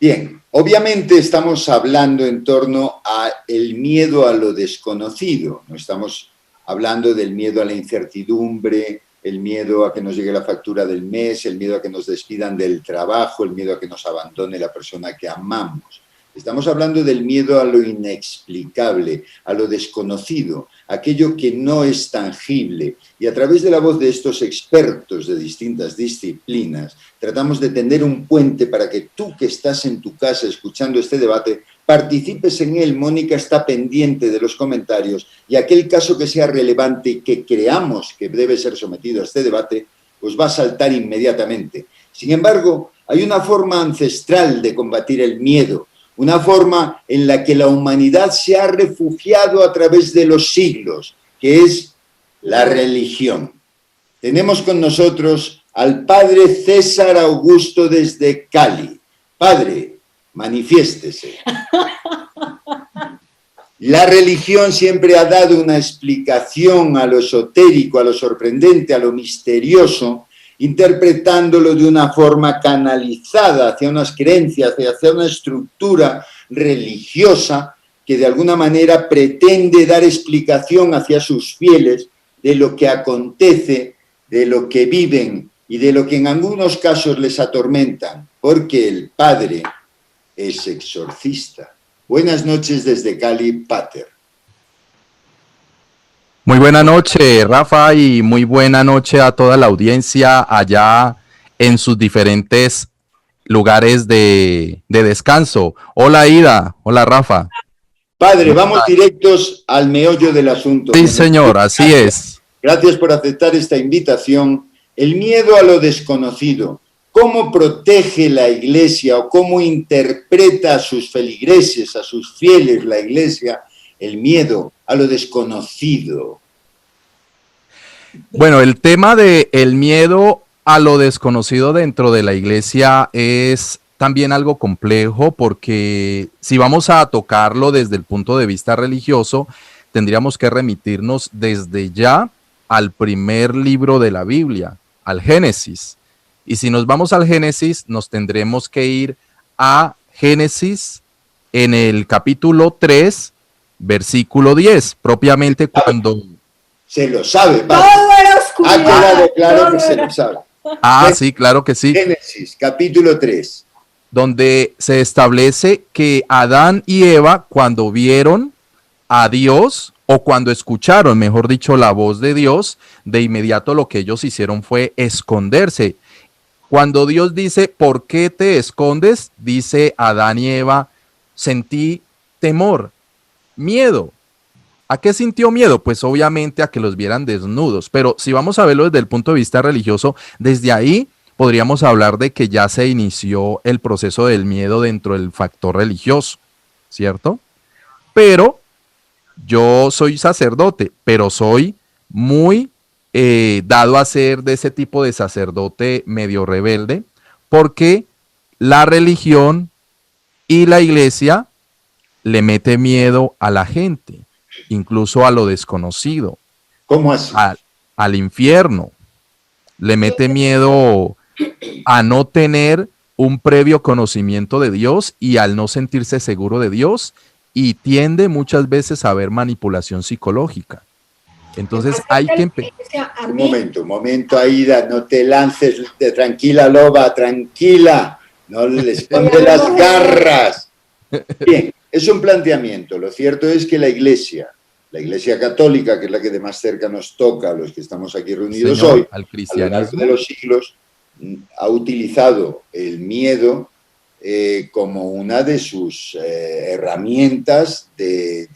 Bien, obviamente estamos hablando en torno a el miedo a lo desconocido, no estamos hablando del miedo a la incertidumbre, el miedo a que nos llegue la factura del mes, el miedo a que nos despidan del trabajo, el miedo a que nos abandone la persona que amamos. Estamos hablando del miedo a lo inexplicable, a lo desconocido, aquello que no es tangible. Y a través de la voz de estos expertos de distintas disciplinas, tratamos de tender un puente para que tú que estás en tu casa escuchando este debate, participes en él. Mónica está pendiente de los comentarios y aquel caso que sea relevante y que creamos que debe ser sometido a este debate, pues va a saltar inmediatamente. Sin embargo, hay una forma ancestral de combatir el miedo, una forma en la que la humanidad se ha refugiado a través de los siglos, que es la religión. Tenemos con nosotros al padre César Augusto desde Cali. Padre, manifiéstese. La religión siempre ha dado una explicación a lo esotérico, a lo sorprendente, a lo misterioso, interpretándolo de una forma canalizada hacia unas creencias, hacia una estructura religiosa que de alguna manera pretende dar explicación hacia sus fieles de lo que acontece, de lo que viven y de lo que en algunos casos les atormentan, porque el padre es exorcista. Buenas noches desde Cali, Pater. Muy buena noche, Rafa, y muy buena noche a toda la audiencia allá en sus diferentes lugares de descanso. Hola, Ida. Hola, Rafa. Padre, vamos directos al meollo del asunto. Sí, señor, así es. Gracias por aceptar esta invitación. El miedo a lo desconocido. ¿Cómo protege la Iglesia o cómo interpreta a sus feligreses, a sus fieles, la Iglesia, el miedo a lo desconocido? Bueno, el tema de el miedo a lo desconocido dentro de la Iglesia es también algo complejo, porque si vamos a tocarlo desde el punto de vista religioso, tendríamos que remitirnos desde ya al primer libro de la Biblia, al Génesis. Y si nos vamos al Génesis, nos tendremos que ir a Génesis en el capítulo 3, versículo 10, propiamente cuando... Se lo sabe, padre. Todo era oscuridad. Ha quedado claro que se lo sabe. Ah, sí, claro que sí. Génesis, capítulo 3. Donde se establece que Adán y Eva, cuando vieron a Dios, o cuando escucharon, mejor dicho, la voz de Dios, de inmediato lo que ellos hicieron fue esconderse. Cuando Dios dice, ¿por qué te escondes?, dice Adán y Eva, sentí temor, miedo. ¿A qué sintió miedo? Pues obviamente a que los vieran desnudos. Pero si vamos a verlo desde el punto de vista religioso, desde ahí podríamos hablar de que ya se inició el proceso del miedo dentro del factor religioso, ¿cierto? Pero yo soy sacerdote, pero soy muy dado a ser de ese tipo de sacerdote medio rebelde, porque la religión y la Iglesia le mete miedo a la gente, incluso a lo desconocido. ¿Cómo así? Al infierno. Le mete miedo a no tener un previo conocimiento de Dios y al no sentirse seguro de Dios, y tiende muchas veces a haber manipulación psicológica. Entonces hay que Un momento, Aida, no te lances, tranquila, loba, tranquila, no le esconde las garras. Bien, es un planteamiento. Lo cierto es que la Iglesia católica, que es la que de más cerca nos toca a los que estamos aquí reunidos hoy, a lo largo de los siglos, ha utilizado el miedo como una de sus herramientas de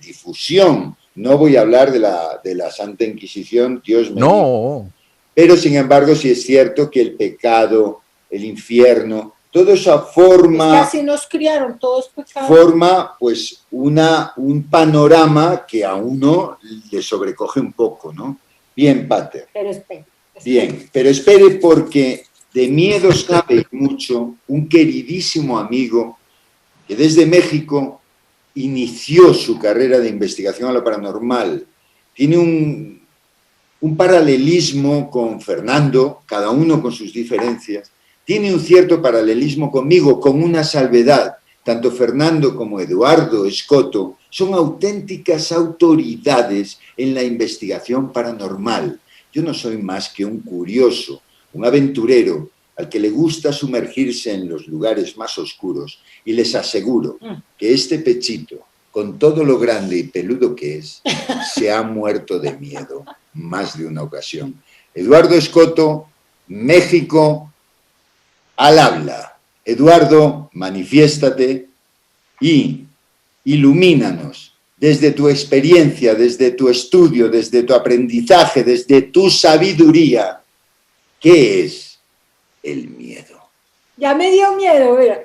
difusión. No voy a hablar de la Santa Inquisición, Dios me no. Pero sin embargo sí es cierto que el pecado, el infierno, toda esa forma... Es que así nos criaron, todos pecados. Forma pues un panorama que a uno le sobrecoge un poco, ¿no? Bien, Pater. Pero espere. Bien, pero espere, porque de miedo sabe mucho un queridísimo amigo que desde México inició su carrera de investigación a lo paranormal. Tiene un paralelismo con Fernando, cada uno con sus diferencias. tiene un cierto paralelismo conmigo, con una salvedad. Tanto Fernando como Eduardo Escoto son auténticas autoridades en la investigación paranormal. Yo no soy más que un curioso, un aventurero al que le gusta sumergirse en los lugares más oscuros, y les aseguro que este pechito, con todo lo grande y peludo que es, se ha muerto de miedo más de una ocasión. Eduardo Escoto, México, al habla. Eduardo, manifiéstate y ilumínanos desde tu experiencia, desde tu estudio, desde tu aprendizaje, desde tu sabiduría. ¿Qué es el miedo? Ya me dio miedo, mira.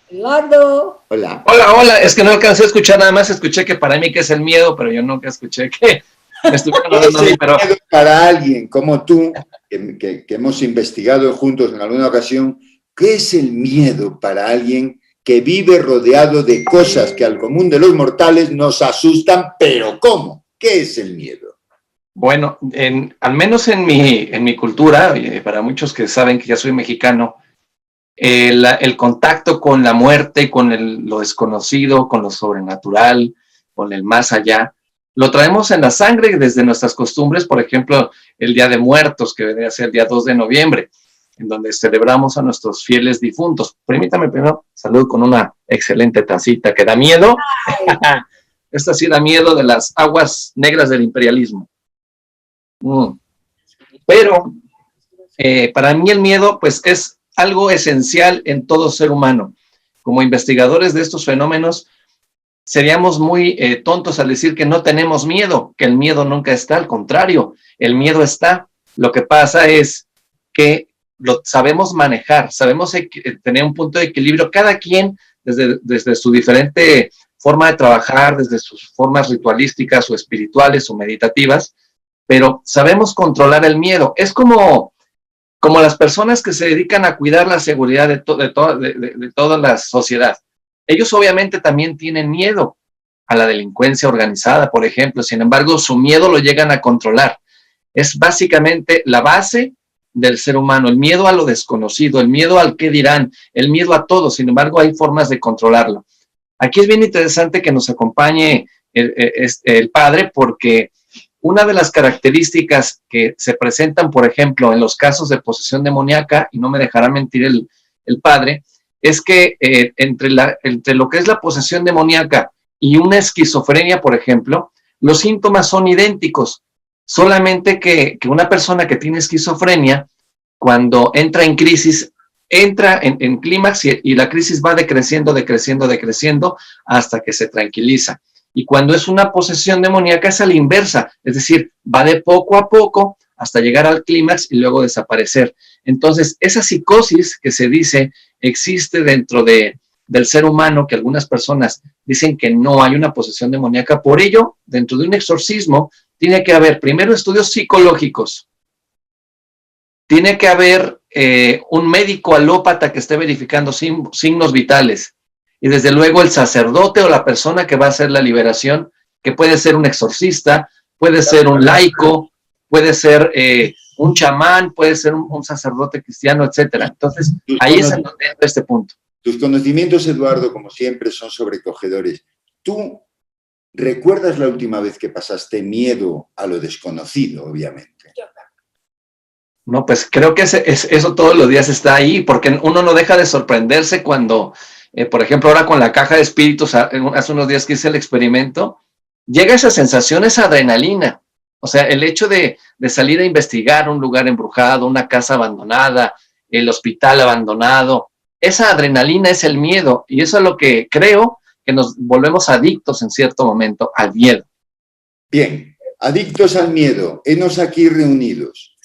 Eduardo. Hola. Hola, es que no alcancé a escuchar, nada más escuché que para mí que es el miedo, pero yo nunca escuché que me estuvieran hablando a mí, pero... miedo para alguien como tú, que hemos investigado juntos en alguna ocasión, ¿qué es el miedo para alguien que vive rodeado de cosas que al común de los mortales nos asustan, pero cómo? ¿Qué es el miedo? Bueno, al menos en mi cultura, para muchos que saben que ya soy mexicano, el contacto con la muerte, con lo desconocido, con lo sobrenatural, con el más allá, lo traemos en la sangre desde nuestras costumbres. Por ejemplo, el Día de Muertos, que vendría a ser el día 2 de noviembre, en donde celebramos a nuestros fieles difuntos. Permítame primero, salud con una excelente tacita que da miedo. Esta sí da miedo, de las aguas negras del imperialismo. Pero para mí el miedo pues es algo esencial en todo ser humano. Como investigadores de estos fenómenos, seríamos muy tontos al decir que no tenemos miedo, que el miedo nunca está, al contrario, el miedo está. Lo que pasa es que lo sabemos manejar, sabemos tener un punto de equilibrio, cada quien desde su diferente forma de trabajar, desde sus formas ritualísticas o espirituales o meditativas, pero sabemos controlar el miedo. Es como las personas que se dedican a cuidar la seguridad de toda la sociedad. Ellos obviamente también tienen miedo a la delincuencia organizada, por ejemplo. Sin embargo, su miedo lo llegan a controlar. Es básicamente la base del ser humano, el miedo a lo desconocido, el miedo al qué dirán, el miedo a todo. Sin embargo, hay formas de controlarlo. Aquí es bien interesante que nos acompañe el padre, porque una de las características que se presentan, por ejemplo, en los casos de posesión demoníaca, y no me dejará mentir el padre, es que entre lo que es la posesión demoníaca y una esquizofrenia, por ejemplo, los síntomas son idénticos, solamente que una persona que tiene esquizofrenia, cuando entra en crisis, entra en clímax y la crisis va decreciendo hasta que se tranquiliza. Y cuando es una posesión demoníaca es a la inversa, es decir, va de poco a poco hasta llegar al clímax y luego desaparecer. Entonces, esa psicosis que se dice existe dentro del ser humano, que algunas personas dicen que no hay una posesión demoníaca. Por ello, dentro de un exorcismo, tiene que haber primero estudios psicológicos, tiene que haber un médico alópata que esté verificando signos vitales, y desde luego el sacerdote o la persona que va a hacer la liberación, que puede ser un exorcista, puede ser un laico, puede ser un chamán, puede ser un sacerdote cristiano, etcétera. Entonces, ahí es en donde entra este punto. Tus conocimientos, Eduardo, como siempre, son sobrecogedores. ¿Tú recuerdas la última vez que pasaste miedo a lo desconocido, obviamente? No, pues creo que eso todos los días está ahí, porque uno no deja de sorprenderse cuando, por ejemplo, ahora con la caja de espíritus, hace unos días que hice el experimento, llega esa sensación, esa adrenalina. O sea, el hecho de salir a investigar un lugar embrujado, una casa abandonada, el hospital abandonado, esa adrenalina es el miedo, y eso es lo que creo que nos volvemos adictos en cierto momento, al miedo. Bien, adictos al miedo, henos aquí reunidos.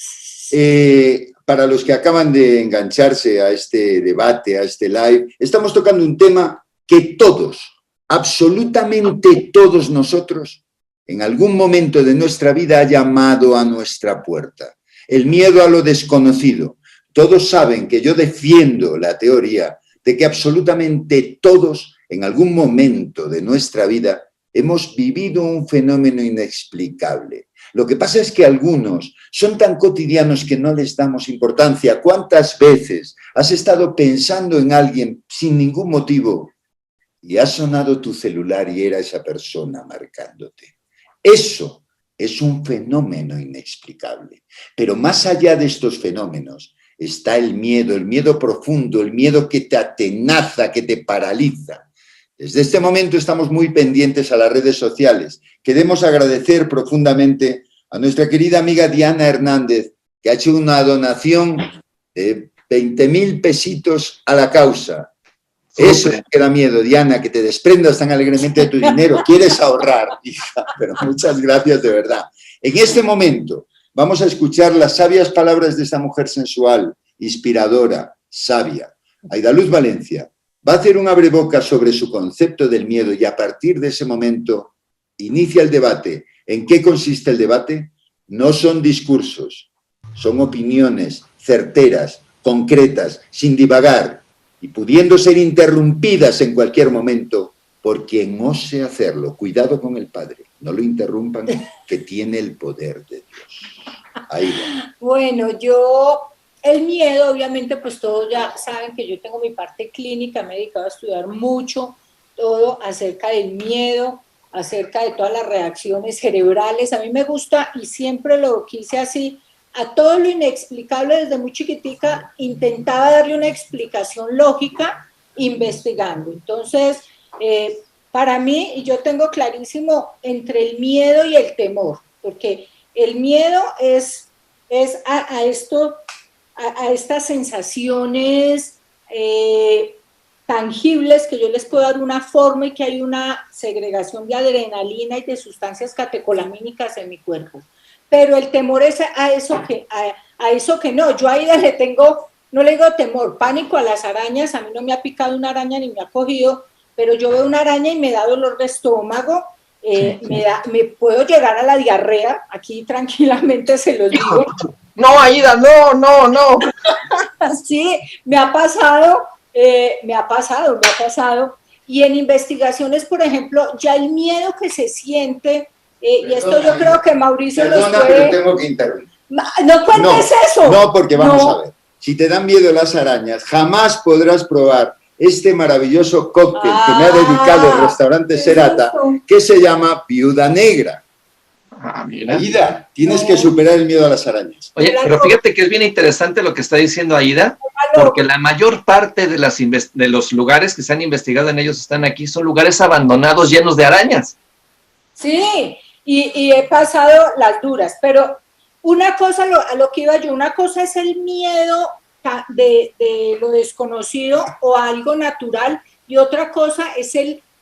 Para los que acaban de engancharse a este debate, a este live, estamos tocando un tema que todos, absolutamente todos nosotros, en algún momento de nuestra vida ha llamado a nuestra puerta. El miedo a lo desconocido. Todos saben que yo defiendo la teoría de que absolutamente todos, en algún momento de nuestra vida, hemos vivido un fenómeno inexplicable. Lo que pasa es que algunos son tan cotidianos que no les damos importancia. ¿Cuántas veces has estado pensando en alguien sin ningún motivo y ha sonado tu celular y era esa persona marcándote? Eso es un fenómeno inexplicable. Pero más allá de estos fenómenos está el miedo profundo, el miedo que te atenaza, que te paraliza. Desde este momento estamos muy pendientes a las redes sociales. Queremos agradecer profundamente a nuestra querida amiga Diana Hernández, que ha hecho una donación de 20.000 pesitos a la causa. Eso es que da miedo, Diana, que te desprendas tan alegremente de tu dinero. Quieres ahorrar, hija, pero muchas gracias de verdad. En este momento vamos a escuchar las sabias palabras de esta mujer sensual, inspiradora, sabia. Aidaluz Valencia va a hacer un abrebocas sobre su concepto del miedo y a partir de ese momento inicia el debate. ¿En qué consiste el debate? No son discursos, son opiniones certeras, concretas, sin divagar y pudiendo ser interrumpidas en cualquier momento por quien ose hacerlo. Cuidado con el padre, no lo interrumpan, que tiene el poder de Dios. Ahí va. Bueno, el miedo, obviamente, pues todos ya saben que yo tengo mi parte clínica, me he dedicado a estudiar mucho todo acerca del miedo, acerca de todas las reacciones cerebrales. A mí me gusta, y siempre lo quise así, a todo lo inexplicable desde muy chiquitica, intentaba darle una explicación lógica investigando. Entonces, para mí, y yo tengo clarísimo entre el miedo y el temor, porque el miedo es a estas sensaciones tangibles que yo les puedo dar una forma y que hay una segregación de adrenalina y de sustancias catecolamínicas en mi cuerpo. Pero el temor es a eso que no. Yo ahí no le digo temor, pánico a las arañas. A mí no me ha picado una araña ni me ha cogido, pero yo veo una araña y me da dolor de estómago. Me puedo llegar a la diarrea, aquí tranquilamente se los digo. No, Aida, no. Sí, me ha pasado. Y en investigaciones, por ejemplo, ya el miedo que se siente, y esto yo creo que Mauricio nos puede... pero tengo que interrumpir. No cuentes eso. No, porque vamos a ver. Si te dan miedo las arañas, jamás podrás probar este maravilloso cóctel que me ha dedicado el restaurante Serata, que se llama Viuda Negra. Mira. Aida, tienes que superar el miedo a las arañas. Oye, pero fíjate que es bien interesante lo que está diciendo Aida, porque la mayor parte de los lugares que se han investigado en ellos están aquí, son lugares abandonados llenos de arañas. Sí, y he pasado las duras, pero una cosa, a lo que iba yo, una cosa es el miedo de lo desconocido o a algo natural, y otra cosa es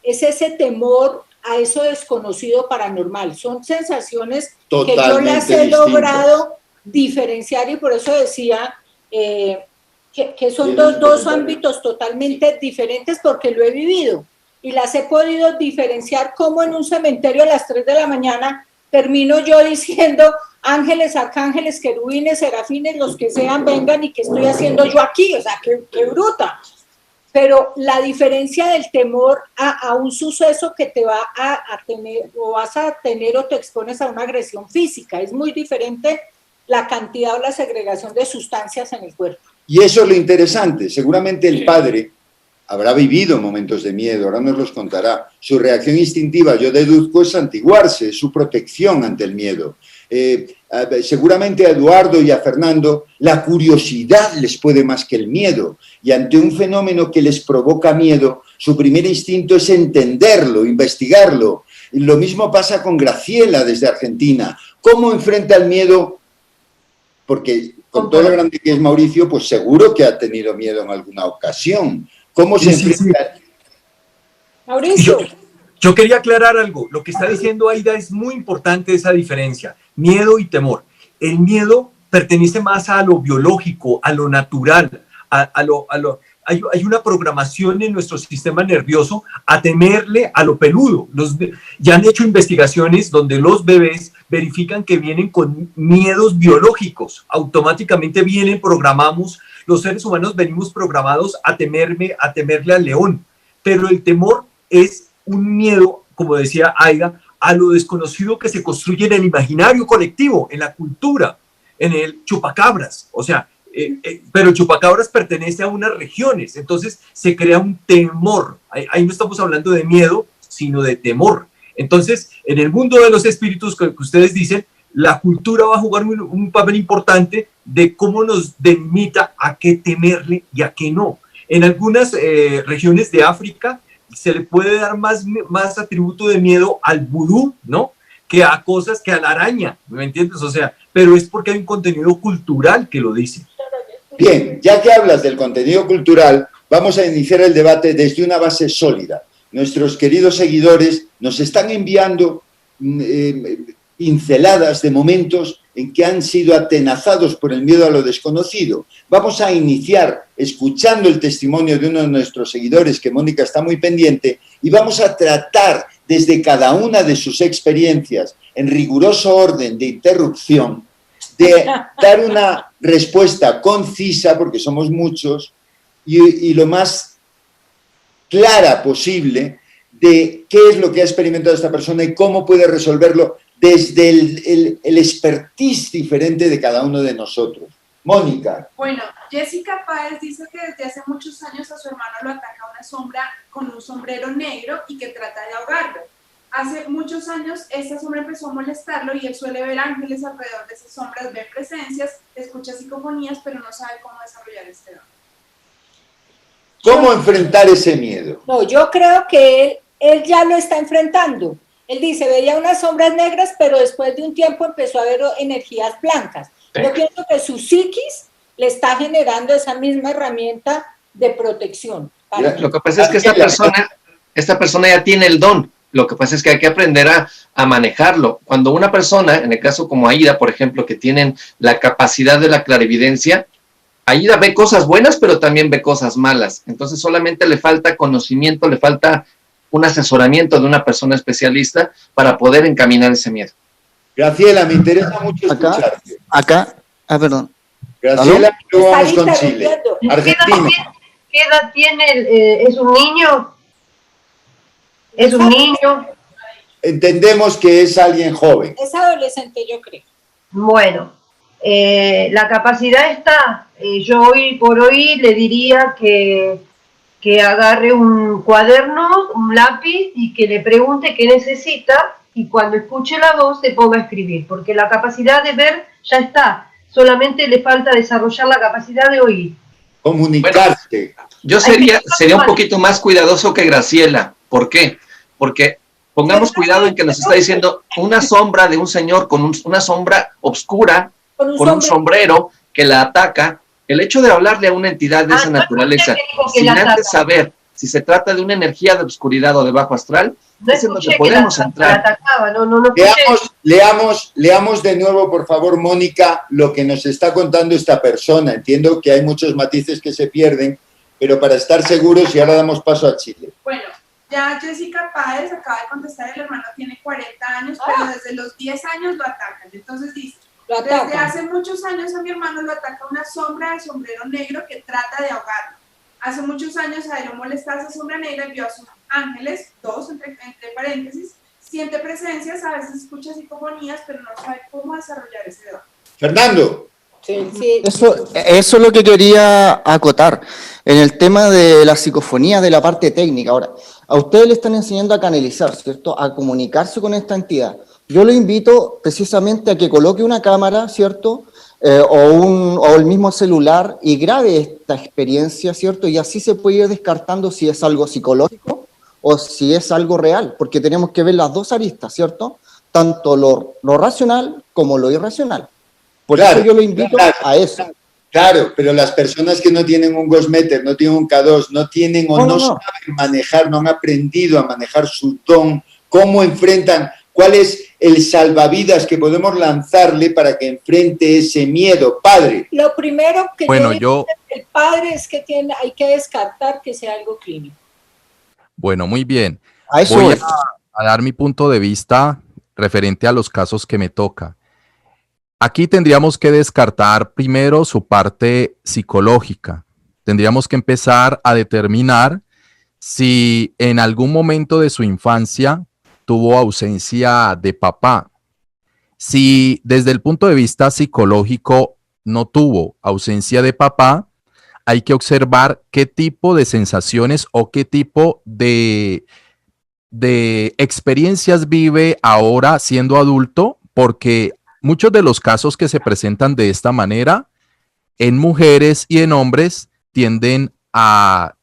ese temor a eso desconocido paranormal. Son sensaciones totalmente que yo las he logrado diferenciar, y por eso decía que son dos ámbitos totalmente diferentes, porque lo he vivido y las he podido diferenciar, como en un cementerio a las 3 de la mañana termino yo diciendo: ángeles, arcángeles, querubines, serafines, los que sean, vengan, y qué estoy haciendo yo aquí. O sea, qué bruta. Pero la diferencia del temor a un suceso que te va a tener, o vas a tener, o te expones a una agresión física, es muy diferente la cantidad o la segregación de sustancias en el cuerpo. Y eso es lo interesante. Seguramente el padre habrá vivido momentos de miedo, ahora nos los contará. Su reacción instintiva, yo deduzco, es santiguarse, es su protección ante el miedo. Seguramente a Eduardo y a Fernando la curiosidad les puede más que el miedo, y ante un fenómeno que les provoca miedo, su primer instinto es entenderlo, investigarlo. Y lo mismo pasa con Graciela desde Argentina. ¿Cómo enfrenta el miedo? Porque con todo lo grande que es Mauricio, pues seguro que ha tenido miedo en alguna ocasión. ¿Cómo se enfrenta? Sí. Mauricio. Yo quería aclarar algo. Lo que está diciendo Aida es muy importante, esa diferencia. Miedo y temor. El miedo pertenece más a lo biológico, a lo natural, hay una programación en nuestro sistema nervioso a temerle a lo peludo. Ya han hecho investigaciones donde los bebés verifican que vienen con miedos biológicos. Automáticamente los seres humanos venimos programados a temerle al león. Pero el temor es un miedo, como decía Aida, a lo desconocido que se construye en el imaginario colectivo, en la cultura, en el chupacabras, o sea, pero el chupacabras pertenece a unas regiones, entonces se crea un temor, ahí no estamos hablando de miedo, sino de temor. Entonces, en el mundo de los espíritus que ustedes dicen, la cultura va a jugar un papel importante de cómo nos delimita a qué temerle y a qué no. En algunas regiones de África se le puede dar más atributo de miedo al vudú, ¿no? Que a cosas, que a la araña, ¿me entiendes? O sea, pero es porque hay un contenido cultural que lo dice. Bien, ya que hablas del contenido cultural, vamos a iniciar el debate desde una base sólida. Nuestros queridos seguidores nos están enviando pinceladas de momentos en que han sido atenazados por el miedo a lo desconocido. Vamos a iniciar escuchando el testimonio de uno de nuestros seguidores, que Mónica está muy pendiente, y vamos a tratar desde cada una de sus experiencias, en riguroso orden de interrupción, de dar una respuesta concisa, porque somos muchos, y lo más clara posible de qué es lo que ha experimentado esta persona y cómo puede resolverlo desde el expertise diferente de cada uno de nosotros. Mónica. Bueno, Jessica Páez dice que desde hace muchos años a su hermano lo ataca una sombra con un sombrero negro y que trata de ahogarlo. Hace muchos años esta sombra empezó a molestarlo y él suele ver ángeles alrededor de esas sombras, ve presencias, escucha psicofonías, pero no sabe cómo desarrollar este don. ¿Cómo enfrentar ese miedo? No, yo creo que él ya lo está enfrentando. Él dice, veía unas sombras negras, pero después de un tiempo empezó a ver energías blancas. Sí. Yo pienso que su psiquis le está generando esa misma herramienta de protección. Lo que pasa es que esta persona ya tiene el don. Lo que pasa es que hay que aprender a manejarlo. Cuando una persona, en el caso como Aida, por ejemplo, que tienen la capacidad de la clarividencia, Aida ve cosas buenas, pero también ve cosas malas. Entonces solamente le falta conocimiento, le falta un asesoramiento de una persona especialista para poder encaminar ese miedo. Graciela, me interesa mucho escucharte. Perdón. Graciela, luego vamos con Chile. Argentina. ¿Qué edad tiene? ¿Es un niño? ¿Es un niño? Entendemos que es alguien joven. Es adolescente, yo creo. Bueno, la capacidad está. Yo hoy por hoy le diría que agarre un cuaderno, un lápiz y que le pregunte qué necesita y cuando escuche la voz se ponga a escribir, porque la capacidad de ver ya está, solamente le falta desarrollar la capacidad de oír. Comunicarte. Bueno, yo sería un poquito más cuidadoso que Graciela. ¿Por qué? Porque pongamos cuidado en que nos está diciendo una sombra de un señor con una sombra oscura, con un sombrero que la ataca. El hecho de hablarle a una entidad de esa naturaleza, sin antes saber si se trata de una energía de oscuridad o de bajo astral, es en donde podemos entrar. Leamos de nuevo, por favor, Mónica, lo que nos está contando esta persona. Entiendo que hay muchos matices que se pierden, pero para estar seguros, y ahora damos paso a Chile. Bueno, ya Jessica Páez acaba de contestar, el hermano tiene 40 años, pero desde los 10 años lo atacan. Entonces dice, desde hace muchos años a mi hermano lo ataca una sombra de sombrero negro que trata de ahogarlo. Hace muchos años a él lo molesta esa sombra negra y vio a sus ángeles, dos entre paréntesis, siente presencias, a veces escucha psicofonías, pero no sabe cómo desarrollar ese don. Fernando. Sí. Eso es lo que quería acotar. En el tema de la psicofonía, de la parte técnica. Ahora, a ustedes le están enseñando a canalizar, ¿cierto? A comunicarse con esta entidad. Yo lo invito precisamente a que coloque una cámara, ¿cierto? O el mismo celular y grabe esta experiencia, ¿cierto? Y así se puede ir descartando si es algo psicológico o si es algo real, porque tenemos que ver las dos aristas, ¿cierto? Tanto lo racional como lo irracional. Por eso yo lo invito a eso. Claro, pero las personas que no tienen un Ghostmeter, no tienen un K2, no tienen o no saben manejar, no han aprendido a manejar su don, ¿cómo enfrentan? ¿Cuál es el salvavidas que podemos lanzarle para que enfrente ese miedo? Padre. Lo primero que el padre es que hay que descartar que sea algo clínico. Bueno, muy bien. Voy a dar mi punto de vista referente a los casos que me toca. Aquí tendríamos que descartar primero su parte psicológica. Tendríamos que empezar a determinar si en algún momento de su infancia tuvo ausencia de papá. Si desde el punto de vista psicológico no tuvo ausencia de papá, hay que observar qué tipo de sensaciones o qué tipo de experiencias vive ahora siendo adulto, porque muchos de los casos que se presentan de esta manera en mujeres y en hombres tienden a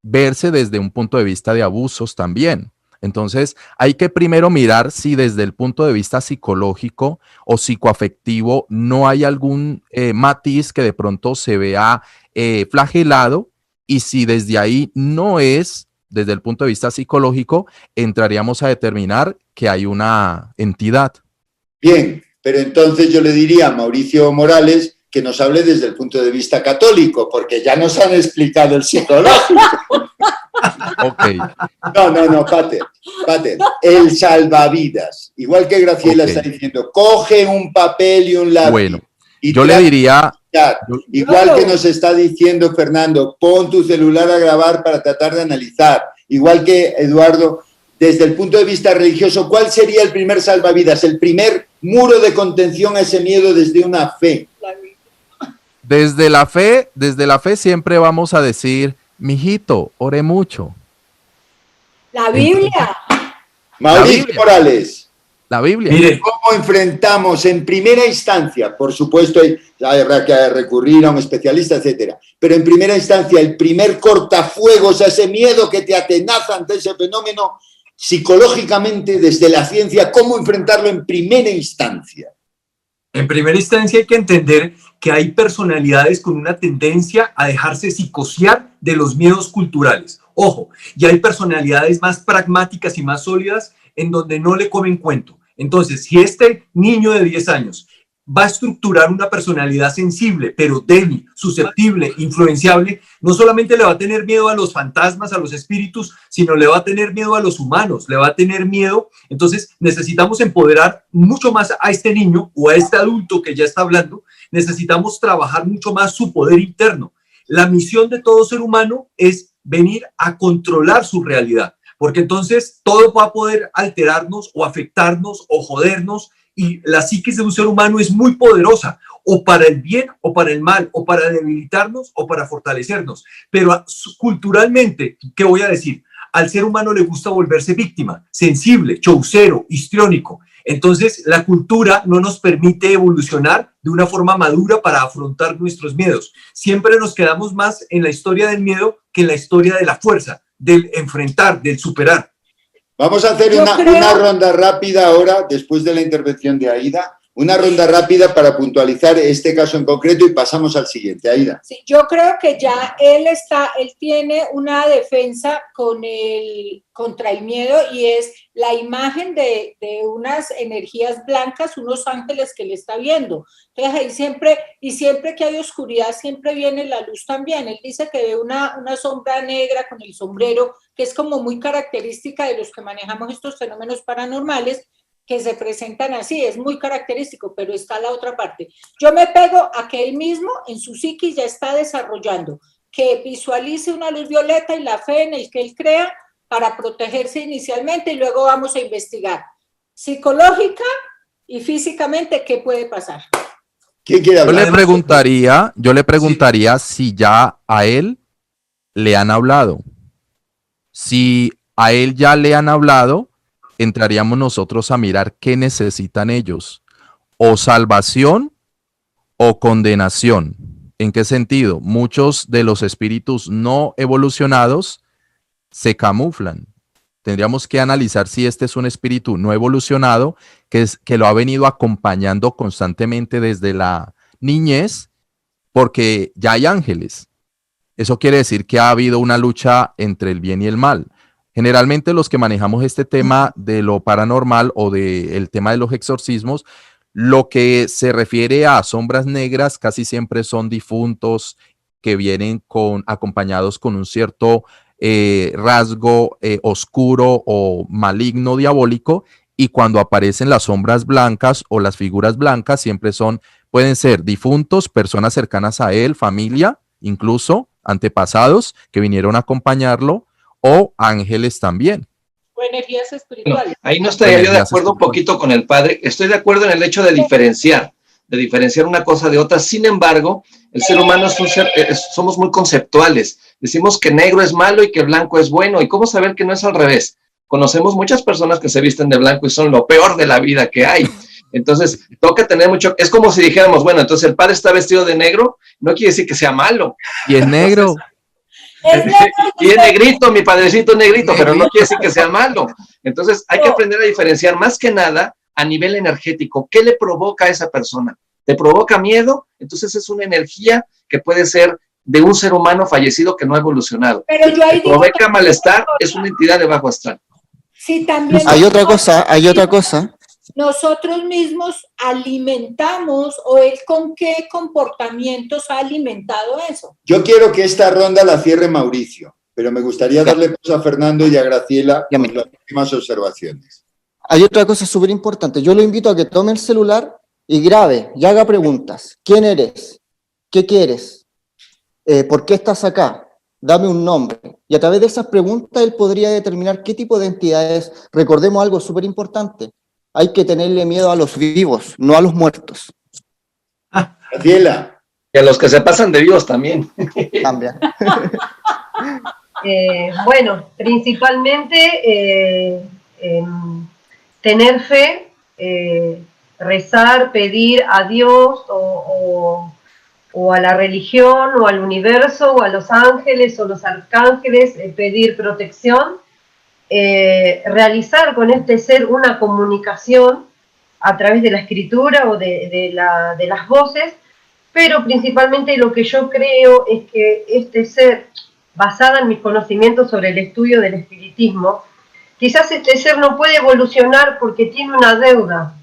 verse desde un punto de vista de abusos también. Entonces, hay que primero mirar si desde el punto de vista psicológico o psicoafectivo no hay algún matiz que de pronto se vea flagelado, y si desde ahí no es, desde el punto de vista psicológico, entraríamos a determinar que hay una entidad. Bien, pero entonces yo le diría a Mauricio Morales que nos hable desde el punto de vista católico, porque ya nos han explicado el psicológico. Ok. No, Pater. El salvavidas. Igual que Graciela está diciendo, coge un papel y un lápiz. Bueno, y yo le diría... Igual que nos está diciendo Fernando, pon tu celular a grabar para tratar de analizar. Igual que Eduardo, desde el punto de vista religioso, ¿cuál sería el primer salvavidas? El primer muro de contención a ese miedo desde una fe. Desde la fe siempre vamos a decir, mijito, ore mucho. La Biblia. Mauricio Morales. La Biblia. Mire, ¿Cómo enfrentamos en primera instancia? Por supuesto, habrá que recurrir a un especialista, etcétera. Pero en primera instancia, el primer cortafuegos a ese miedo que te atenaza ante ese fenómeno, psicológicamente, desde la ciencia, ¿cómo enfrentarlo en primera instancia? en primera instancia hay que entender que hay personalidades con una tendencia a dejarse psicosear de los miedos culturales. Ojo, y hay personalidades más pragmáticas y más sólidas en donde no le comen cuento. Entonces, si este niño de 10 años va a estructurar una personalidad sensible, pero débil, susceptible, influenciable, no solamente le va a tener miedo a los fantasmas, a los espíritus, sino le va a tener miedo a los humanos, le va a tener miedo. Entonces necesitamos empoderar mucho más a este niño o a este adulto que ya está hablando. Necesitamos trabajar mucho más su poder interno. La misión de todo ser humano es venir a controlar su realidad, porque entonces todo va a poder alterarnos o afectarnos o jodernos. Y la psiquis de un ser humano es muy poderosa, o para el bien o para el mal, o para debilitarnos o para fortalecernos. Pero culturalmente, ¿qué voy a decir? Al ser humano le gusta volverse víctima, sensible, chaucero, histriónico. Entonces, la cultura no nos permite evolucionar de una forma madura para afrontar nuestros miedos. Siempre nos quedamos más en la historia del miedo que en la historia de la fuerza, del enfrentar, del superar. Vamos a hacer una ronda rápida ahora, después de la intervención de Aida, una ronda rápida para puntualizar este caso en concreto y pasamos al siguiente. Aida. Sí, yo creo que ya él tiene una defensa contra el miedo, y es la imagen de unas energías blancas, unos ángeles que le está viendo. Entonces ahí siempre que hay oscuridad, siempre viene la luz también. Él dice que ve una sombra negra con el sombrero, que es como muy característica de los que manejamos estos fenómenos paranormales, que se presentan así, es muy característico, pero está la otra parte. Yo me pego a que él mismo en su psiquis ya está desarrollando, que visualice una luz violeta y la fe en el que él crea para protegerse inicialmente, y luego vamos a investigar psicológica y físicamente qué puede pasar. ¿Quién quiere hablar? Yo le preguntaría si ya a él le han hablado. Si a él ya le han hablado, entraríamos nosotros a mirar qué necesitan ellos, o salvación o condenación. ¿En qué sentido? Muchos de los espíritus no evolucionados se camuflan. Tendríamos que analizar si este es un espíritu no evolucionado que lo ha venido acompañando constantemente desde la niñez, porque ya hay ángeles. Eso quiere decir que ha habido una lucha entre el bien y el mal. Generalmente los que manejamos este tema de lo paranormal o del tema de los exorcismos, lo que se refiere a sombras negras casi siempre son difuntos que vienen acompañados con un cierto rasgo oscuro o maligno, diabólico, y cuando aparecen las sombras blancas o las figuras blancas siempre pueden ser difuntos, personas cercanas a él, familia, incluso antepasados que vinieron a acompañarlo, o ángeles también. o energías espirituales. Bueno, ahí no estaría yo de acuerdo un poquito con el padre. Estoy de acuerdo en el hecho de diferenciar una cosa de otra. Sin embargo, el ser humano es un ser, somos muy conceptuales. Decimos que negro es malo y que blanco es bueno. ¿Y cómo saber que no es al revés? Conocemos muchas personas que se visten de blanco y son lo peor de la vida que hay. Entonces, toca tener mucho... Es como si dijéramos, bueno, entonces el padre está vestido de negro, no quiere decir que sea malo. Y es negro. Y es negrito, mi padrecito es negrito, pero no quiere decir que sea malo. Entonces, hay que aprender a diferenciar más que nada a nivel energético. ¿Qué le provoca a esa persona? ¿Te provoca miedo? Entonces es una energía que puede ser de un ser humano fallecido que no ha evolucionado. Pero yo ahí ¿Te provoca malestar? Es una entidad de bajo astral. Sí, también. Hay otra cosa. Nosotros mismos alimentamos, o él con qué comportamientos ha alimentado eso. Yo quiero que esta ronda la cierre Mauricio, pero me gustaría darle paso a Fernando y a Graciela con las últimas observaciones. Hay otra cosa súper importante. Yo lo invito a que tome el celular y grabe y haga preguntas. ¿Quién eres? ¿Qué quieres? ¿Por qué estás acá? Dame un nombre. Y a través de esas preguntas él podría determinar qué tipo de entidad es. Recordemos algo súper importante. Hay que tenerle miedo a los vivos, no a los muertos. Graciela. Y a los que se pasan de vivos también. Cambia. Bueno, principalmente tener fe, rezar, pedir a Dios o a la religión o al universo o a los ángeles o los arcángeles, pedir protección, realizar con este ser una comunicación a través de la escritura o de las voces, pero principalmente lo que yo creo es que este ser, basada en mis conocimientos sobre el estudio del espiritismo, quizás este ser no puede evolucionar porque tiene una deuda.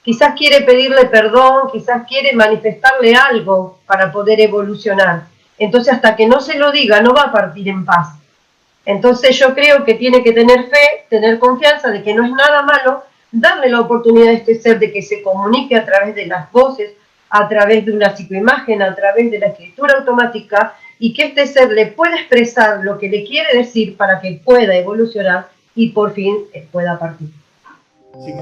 Quizás quiere pedirle perdón, quizás quiere manifestarle algo para poder evolucionar. Entonces, hasta que no se lo diga, no va a partir en paz. Entonces, yo creo que tiene que tener fe, tener confianza de que no es nada malo, darle la oportunidad a este ser de que se comunique a través de las voces, a través de una psicoimagen, a través de la escritura automática, y que este ser le pueda expresar lo que le quiere decir para que pueda evolucionar y por fin pueda partir. Sí.